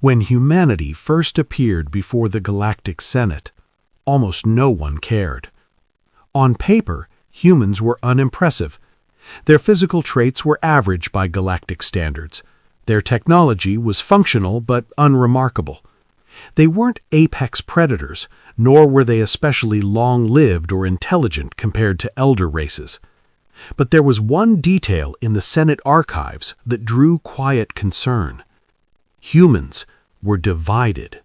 When humanity first appeared before the Galactic Senate, almost no one cared. On paper, humans were unimpressive. Their physical traits were average by galactic standards. Their technology was functional but unremarkable. They weren't apex predators, nor were they especially long-lived or intelligent compared to elder races. But there was one detail in the Senate archives that drew quiet concern. Humans were divided.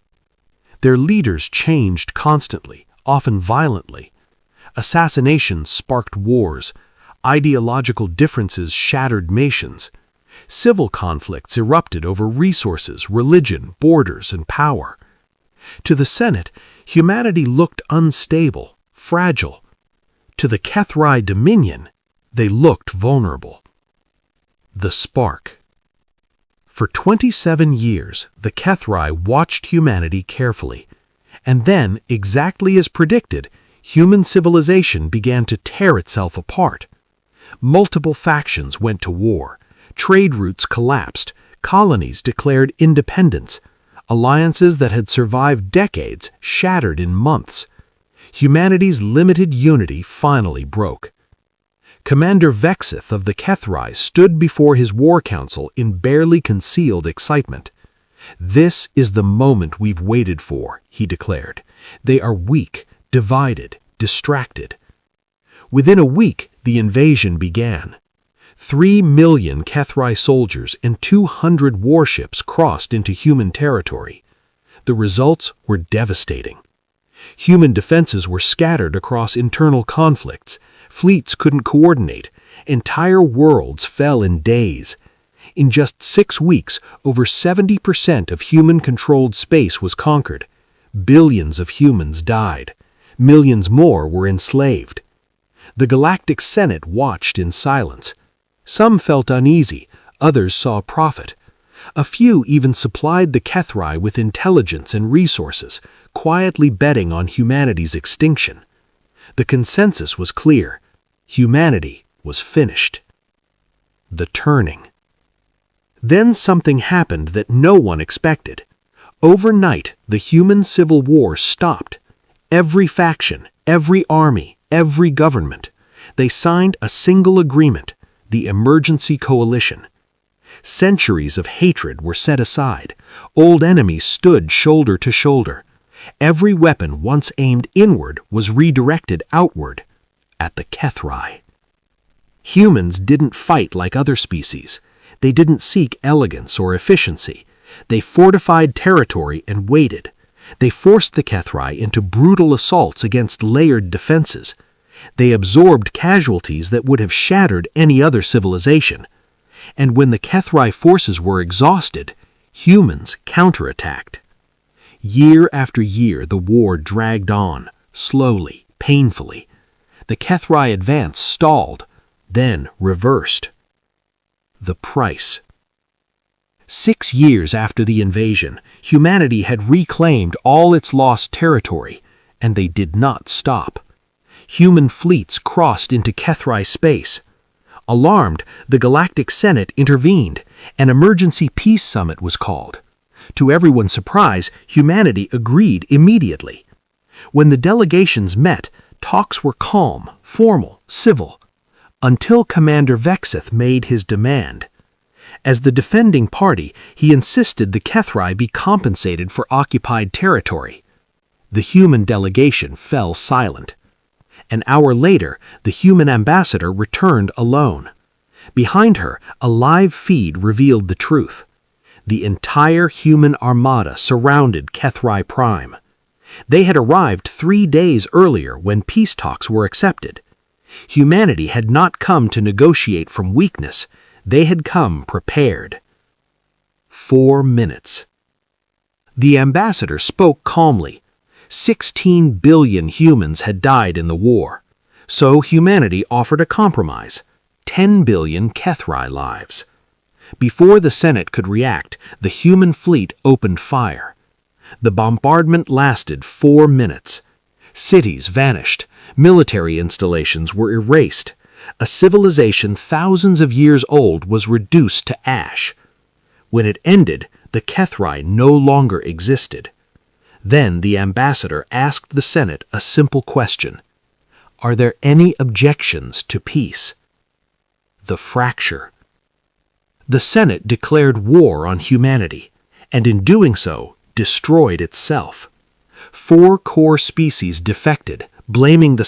Their leaders changed constantly, often violently. Assassinations sparked wars. Ideological differences shattered nations. Civil conflicts erupted over resources, religion, borders, and power. To the Senate, humanity looked unstable, fragile. To the HFY Dominion, they looked vulnerable. The spark. For 27 years, the HFY watched humanity carefully. And then, exactly as predicted, human civilization began to tear itself apart. Multiple factions went to war. Trade routes collapsed. Colonies declared independence. Alliances that had survived decades shattered in months. Humanity's limited unity finally broke. Commander Vexith of the HFY stood before his war council in barely concealed excitement. "This is the moment we've waited for," he declared. "They are weak, divided, distracted." Within a week, the invasion began. 3 million HFY soldiers and 200 warships crossed into human territory. The results were devastating. Human defenses were scattered across internal conflicts. Fleets couldn't coordinate. Entire worlds fell in days. In just 6 weeks, over 70% of human-controlled space was conquered. Billions of humans died. Millions more were enslaved. The Galactic Senate watched in silence. Some felt uneasy, others saw profit. A few even supplied the HFY with intelligence and resources, quietly betting on humanity's extinction. The consensus was clear. Humanity was finished. The turning. Then something happened that no one expected. Overnight, the human civil war stopped. Every faction, every army, every government. They signed a single agreement, the Emergency Coalition. Centuries of hatred were set aside. Old enemies stood shoulder to shoulder. Every weapon once aimed inward was redirected outward, at the HFY. Humans didn't fight like other species. They didn't seek elegance or efficiency. They fortified territory and waited. They forced the HFY into brutal assaults against layered defenses. They absorbed casualties that would have shattered any other civilization. And when the HFY forces were exhausted, humans counterattacked. Year after year, the war dragged on, slowly, painfully. The HFY advance stalled, then reversed. The price. 6 years after the invasion, humanity had reclaimed all its lost territory, and they did not stop. Human fleets crossed into HFY space. Alarmed, the Galactic Senate intervened. An emergency peace summit was called. To everyone's surprise, humanity agreed immediately. When the delegations met, talks were calm, formal, civil, until Commander Vexith made his demand. As the defending party, he insisted the HFY be compensated for occupied territory. The human delegation fell silent. An hour later, the human ambassador returned alone. Behind her, a live feed revealed the truth. The entire human armada surrounded HFY Prime. They had arrived 3 days earlier when peace talks were accepted. Humanity had not come to negotiate from weakness. They had come prepared. 4 minutes. The ambassador spoke calmly. 16 billion humans had died in the war. So humanity offered a compromise. 10 billion HFY lives. Before the Senate could react, the human fleet opened fire. The bombardment lasted 4 minutes. Cities vanished. Military installations were erased. A civilization thousands of years old was reduced to ash. When it ended, the The Kethri no longer existed. Then the ambassador asked the Senate a simple question. Are there any objections to peace? The fracture. The Senate declared war on humanity, and in doing so, destroyed itself. 4 core species defected, blaming the